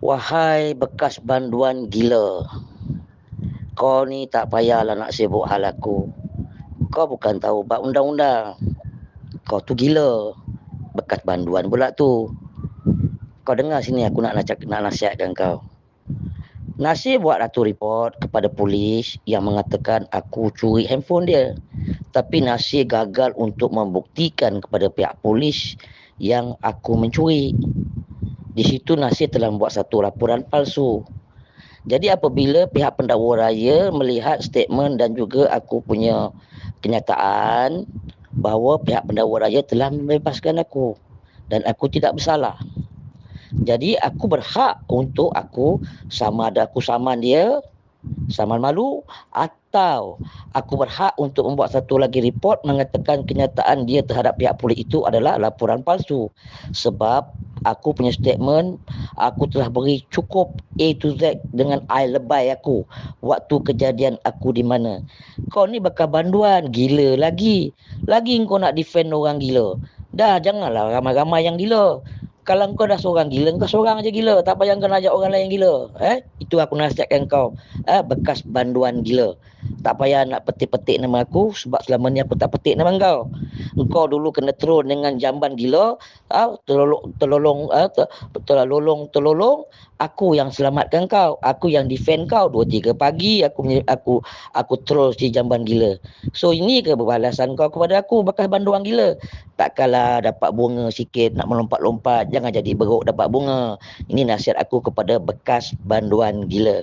Wahai bekas banduan gila, kau ni tak payahlah nak sibuk hal aku. Kau bukan tahu bab undang-undang. Kau tu gila. Bekas banduan pula tu. Kau dengar sini, aku nak nasihatkan kau. Nasir buat satu report kepada polis yang mengatakan aku curi handphone dia. Tapi Nasir gagal untuk membuktikan kepada pihak polis yang aku mencuri. Di situ Nasir telah membuat satu laporan palsu. Jadi apabila pihak pendakwa raya melihat statement dan juga aku punya kenyataan bahawa pihak pendakwa raya telah membebaskan aku dan aku tidak bersalah. Jadi aku berhak untuk aku sama ada aku saman dia, saman malu, atau aku berhak untuk membuat satu lagi report mengatakan kenyataan dia terhadap pihak polis itu adalah laporan palsu. Sebab aku punya statement, aku telah beri cukup A to Z dengan I lebay aku waktu kejadian aku di mana. Kau ni bakal banduan, gila lagi. Lagi kau nak defend orang gila. Dah, janganlah ramai-ramai yang gila. Kalau kau dah seorang gila, kau seorang aja gila. Tak payah kau nak ajak orang lain gila. Itu aku nasihatkan kau. Bekas banduan gila. Tak payah nak petik-petik nama aku sebab selama ni aku tak petik nama kau. Engkau dulu kena turun dengan jamban gila, terlolong, aku yang selamatkan kau, aku yang defend kau. 2-3 pagi aku troll si jamban gila. So ini ke balasan kau kepada aku, bekas banduan gila? Takkanlah dapat bunga sikit nak melompat-lompat, jangan jadi beruk dapat bunga. Ini nasihat aku kepada bekas banduan gila.